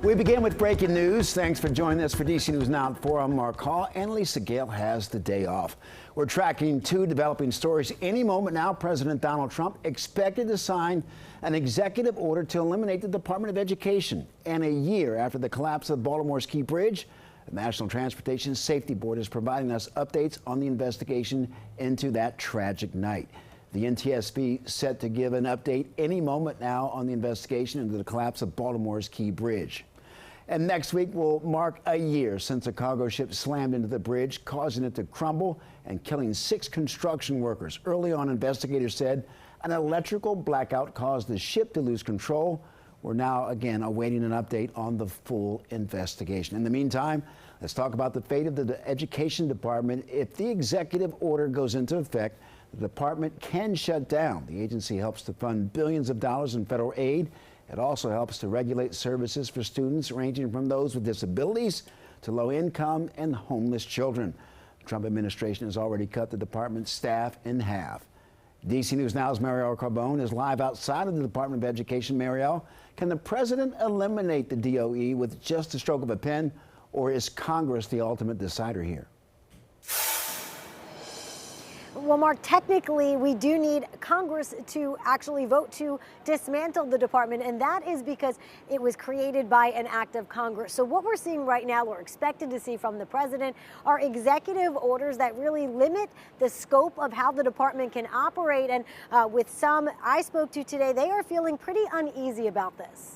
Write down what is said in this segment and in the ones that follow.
We begin with breaking news. Thanks for joining us for DC News Now at 4. I'm Mark Hall, and Lisa Gale has the day off. We're tracking two developing stories. Any moment now, President Donald Trump expected to sign an executive order to eliminate the Department of Education. And a year after the collapse of Baltimore's Key Bridge, the National Transportation Safety Board is providing us updates on the investigation into that tragic night. The NTSB set to give an update any moment now on the investigation into the collapse of Baltimore's Key Bridge. And next week will mark a year since a cargo ship slammed into the bridge, causing it to crumble and killing 6 construction workers. Early on, investigators said an electrical blackout caused the ship to lose control. We're now again awaiting an update on the full investigation. In the meantime, let's talk about the fate of the Education Department. If the executive order goes into effect, the department can shut down. The agency helps to fund billions of dollars in federal aid. It also helps to regulate services for students ranging from those with disabilities to low-income and homeless children. The Trump administration has already cut the department's staff in half. DC News Now's Marielle Carbone is live outside of the Department of Education. Marielle, can the president eliminate the DOE with just a stroke of a pen, or is Congress the ultimate decider here? Well, Mark, technically, we do need Congress to actually vote to dismantle the department, and that is because it was created by an act of Congress. So what we're seeing right now, or expected to see from the president, are executive orders that really limit the scope of how the department can operate. And with some I spoke to today, they are feeling pretty uneasy about this.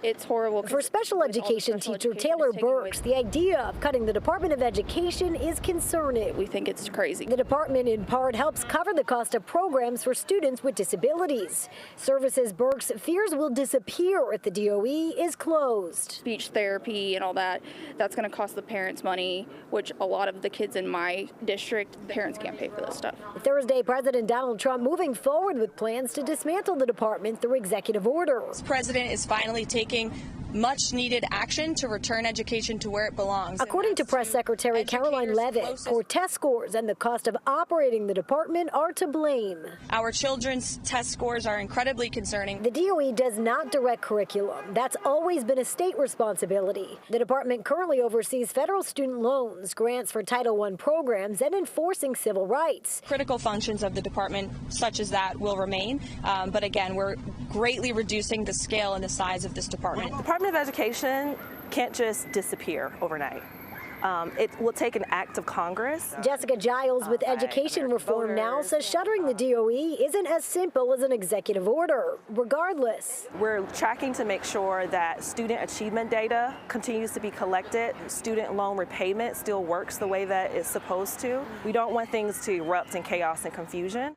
It's horrible. For special education teacher Taylor Burks, the idea of cutting the Department of Education is concerning. We think it's crazy. The department in part helps cover the cost of programs for students with disabilities. Services Burks fears will disappear if the DOE is closed. Speech therapy and all that, that's going to cost the parents money, which a lot of the kids in my district, parents can't pay for this stuff. Thursday, President Donald Trump moving forward with plans to dismantle the department through executive order. This president is finally taking much needed action to return education to where it belongs. According to Press Secretary Caroline Leavitt, poor test scores and the cost of operating the department are to blame. Our children's test scores are incredibly concerning. The DOE does not direct curriculum. That's always been a state responsibility. The department currently oversees federal student loans, grants for Title I programs, and enforcing civil rights. Critical functions of the department, such as that, will remain. But again, we're greatly reducing the scale and the size of this department. The Department of Education can't just disappear overnight. It will take an act of Congress. Jessica Giles with Education Reform Now says shuttering the DOE isn't as simple as an executive order. Regardless, we're tracking to make sure that student achievement data continues to be collected. Student loan repayment still works the way that it's supposed to. We don't want things to erupt in chaos and confusion.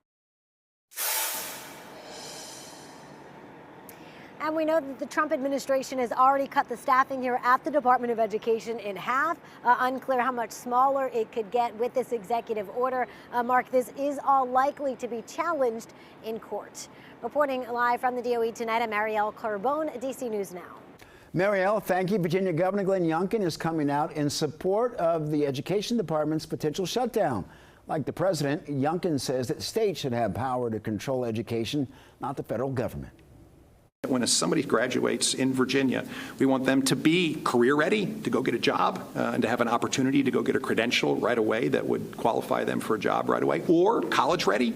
And we know that the Trump administration has already cut the staffing here at the Department of Education in half. Unclear how much smaller it could get with this executive order. Mark, this is all likely to be challenged in court. Reporting live from the DOE tonight, I'm Marielle Carbone, DC News Now. Marielle, thank you. Virginia Governor Glenn Youngkin is coming out in support of the Education Department's potential shutdown. Like the president, Youngkin says that states should have power to control education, not the federal government. When somebody graduates in Virginia, we want them to be career ready, to go get a job, and to have an opportunity to go get a credential right away that would qualify them for a job right away, or college ready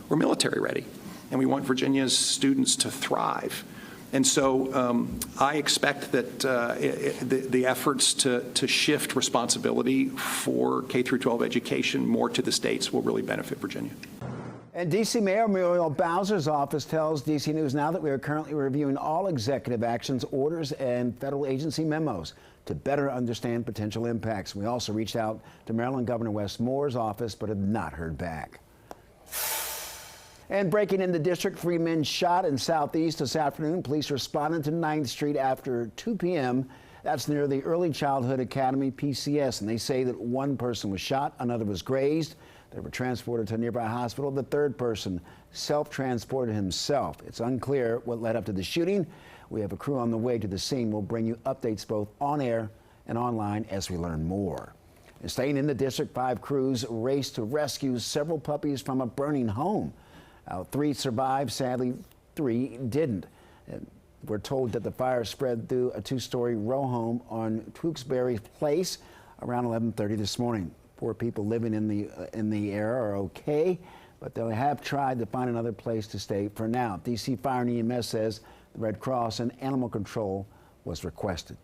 or military ready. And we want Virginia's students to thrive. And so I expect that the efforts to shift responsibility for K-12 education more to the states will really benefit Virginia. And D.C. Mayor Muriel Bowser's office tells DC News Now that we are currently reviewing all executive actions, orders, and federal agency memos to better understand potential impacts. We also reached out to Maryland Governor Wes Moore's office, but have not heard back. And breaking in the district, 3 men shot in Southeast this afternoon. Police responded to 9th Street after 2 p.m. That's near the Early Childhood Academy, PCS, and they say that 1 person was shot, another was grazed. They were transported to a nearby hospital. The 3rd person self-transported himself. It's unclear what led up to the shooting. We have a crew on the way to the scene. We'll bring you updates both on air and online as we learn more. And staying in the district, 5 crews raced to rescue several puppies from a burning home. 3 survived. Sadly, 3 didn't. We're told that the fire spread through a two-story row home on Tewksbury Place around 11:30 this morning. 4 people living in the area are okay, but they have tried to find another place to stay for now. DC Fire and EMS says the Red Cross and Animal Control was requested.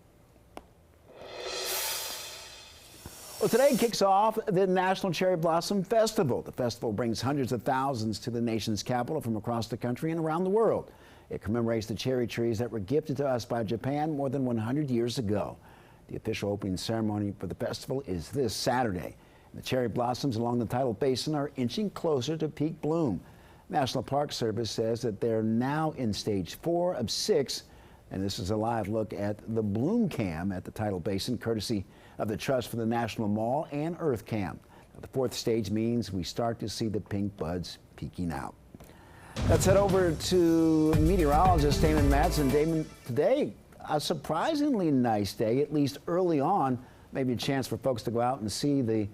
Well, today kicks off the National Cherry Blossom Festival. The festival brings hundreds of thousands to the nation's capital from across the country and around the world. It commemorates the cherry trees that were gifted to us by Japan more than 100 years ago. The official opening ceremony for the festival is this Saturday. The cherry blossoms along the tidal basin are inching closer to peak bloom. National Park Service says that they're now in stage 4 of 6, and this is a live look at the bloom cam at the tidal basin, courtesy of the Trust for the National Mall and Earth Cam. The 4th stage means we start to see the pink buds peeking out. Let's head over to meteorologist Damon Madsen. Damon, today a surprisingly nice day, at least early on. Maybe a chance for folks to go out and see the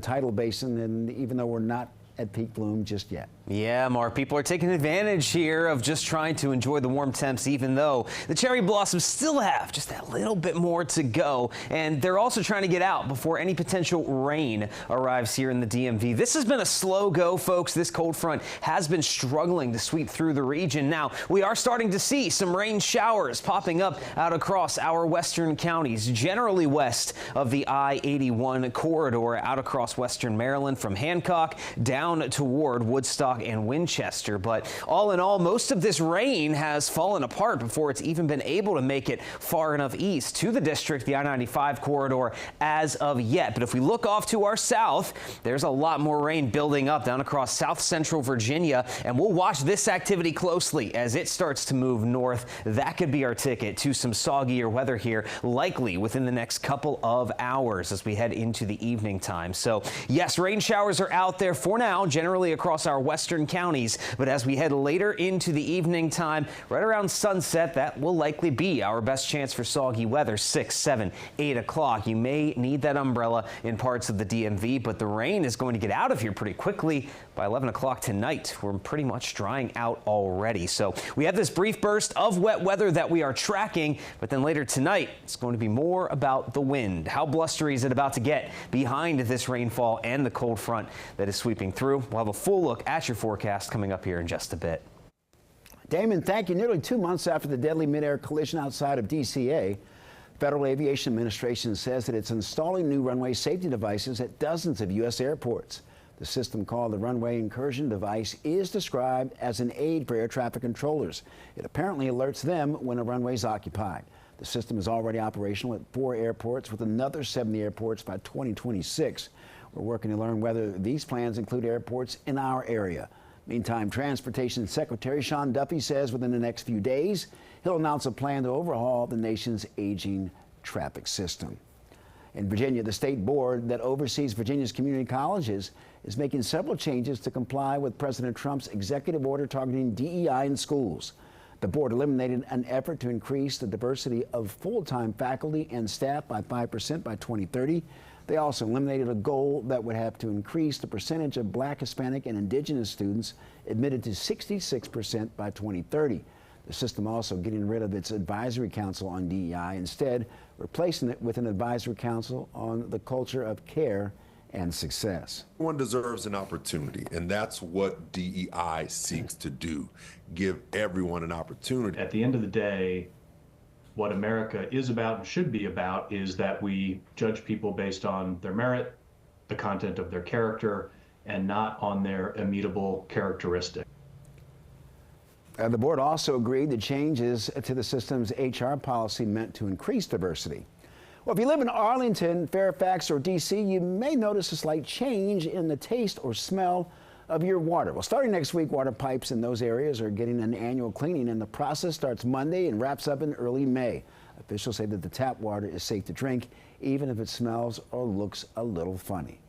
tidal basin, and even though we're not at peak bloom just yet. Yeah, Mark, people are taking advantage here of just trying to enjoy the warm temps, even though the cherry blossoms still have just that little bit more to go. And they're also trying to get out before any potential rain arrives here in the DMV. This has been a slow go, folks. This cold front has been struggling to sweep through the region. Now, we are starting to see some rain showers popping up out across our western counties, generally west of the I-81 corridor, out across western Maryland from Hancock down toward Woodstock and Winchester. But all in all, most of this rain has fallen apart before it's even been able to make it far enough east to the district, the I-95 corridor, as of yet. But if we look off to our south, there's a lot more rain building up down across south central Virginia, and we'll watch this activity closely as it starts to move north. That could be our ticket to some soggier weather here, likely within the next couple of hours as we head into the evening time. So yes, rain showers are out there for now, generally across our western counties, but as we head later into the evening time, right around sunset, that will likely be our best chance for soggy weather. 6, 7, 8 o'clock. You may need that umbrella in parts of the DMV, but the rain is going to get out of here pretty quickly. By 11 o'clock tonight, we're pretty much drying out already. So we have this brief burst of wet weather that we are tracking, but then later tonight, it's going to be more about the wind. How blustery is it about to get behind this rainfall and the cold front that is sweeping through? We'll have a full look at your forecast coming up here in just a bit. Damon, thank you. Nearly 2 months after the deadly mid-air collision outside of DCA, Federal Aviation Administration says that it's installing new runway safety devices at dozens of U.S. airports. The system, called the Runway Incursion Device, is described as an aid for air traffic controllers. It apparently alerts them when a runway is occupied. The system is already operational at 4 airports, with another 70 airports by 2026. We're working to learn whether these plans include airports in our area. Meantime, Transportation Secretary Sean Duffy says within the next few days, he'll announce a plan to overhaul the nation's aging traffic system. In Virginia, the state board that oversees Virginia's community colleges is making several changes to comply with President Trump's executive order targeting DEI in schools. The board eliminated an effort to increase the diversity of full-time faculty and staff by 5% by 2030. They also eliminated a goal that would have to increase the percentage of Black, Hispanic, and Indigenous students admitted to 66% by 2030. The system also getting rid of its advisory council on DEI, instead replacing it with an advisory council on the culture of care and success. Everyone deserves an opportunity, and that's what DEI seeks to do, give everyone an opportunity. At the end of the day, what America is about and should be about is that we judge people based on their merit, the content of their character, and not on their immutable characteristic. The board also agreed the changes to the system's HR policy meant to increase diversity. Well, if you live in Arlington, Fairfax, or D.C., you may notice a slight change in the taste or smell of your water. Well, starting next week, water pipes in those areas are getting an annual cleaning, and the process starts Monday and wraps up in early May. Officials say that the tap water is safe to drink, even if it smells or looks a little funny.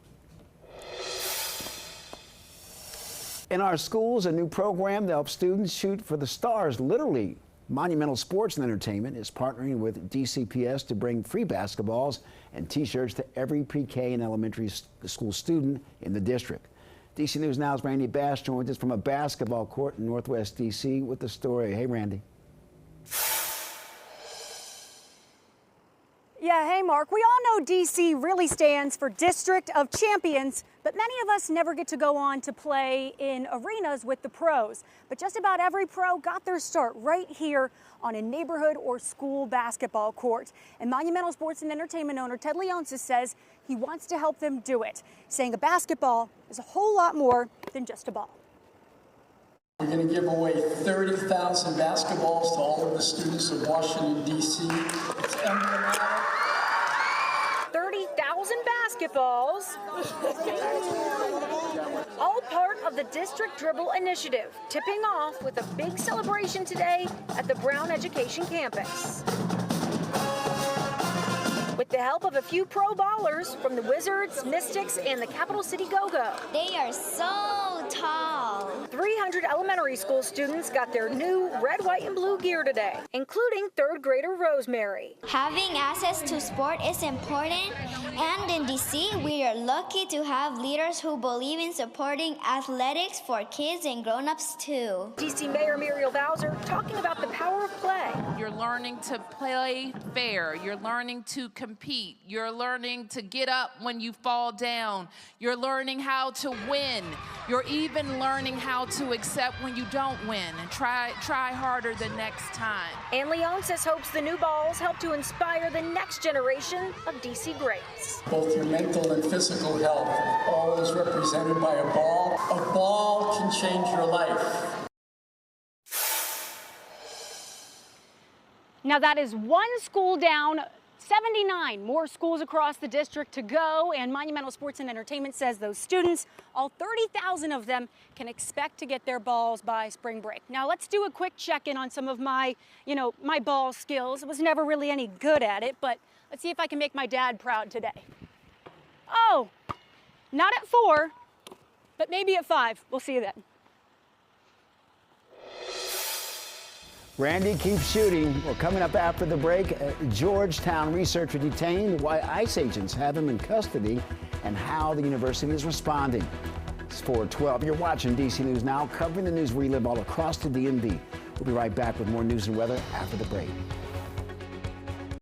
In our schools, a new program that helps students shoot for the stars, literally. Monumental Sports and Entertainment is partnering with DCPS to bring free basketballs and T-shirts to every pre-K and elementary school student in the district. DC News Now's Randy Bass joins us from a basketball court in Northwest DC with the story. Hey, Randy. Yeah, hey Mark, we all know DC really stands for District of Champions, but many of us never get to go on to play in arenas with the pros. But just about every pro got their start right here on a neighborhood or school basketball court. And Monumental Sports and Entertainment owner Ted Leonsis says he wants to help them do it, saying a basketball is a whole lot more than just a ball. We're going to give away 30,000 basketballs to all of the students of Washington, D.C. It's emblematic. 30,000 basketballs. All part of the District Dribble Initiative, tipping off with a big celebration today at the Brown Education Campus. With the help of a few pro ballers from the Wizards, Mystics, and the Capital City Go-Go. They are so tall. 300 elementary school students got their new red, white, and blue gear today, including third grader Rosemary. Having access to sport is important, and in DC, we are lucky to have leaders who believe in supporting athletics for kids and grown-ups too. DC Mayor Muriel Bowser talking about the power of play. You're learning to play fair. You're learning to compete. You're learning to get up when you fall down. You're learning how to win. You're even learning how to accept when you don't win and try harder the next time. And Leonsis hopes the new balls help to inspire the next generation of DC greats. Both your mental and physical health, all is represented by a ball. A ball can change your life. Now that is one school down, 79 more schools across the district to go, and Monumental Sports and Entertainment says those students, all 30,000 of them, can expect to get their balls by spring break. Now let's do a quick check-in on some of my ball skills. I was never really any good at it, but let's see if I can make my dad proud today. Oh, not at 4, but maybe at 5. We'll see you then. Randy keeps shooting. Well, coming up after the break, Georgetown researcher detained, why ICE agents have him in custody, and how the university is responding. It's 4:12. You're watching DC News Now, covering the news we live all across the DMV. We'll be right back with more news and weather after the break.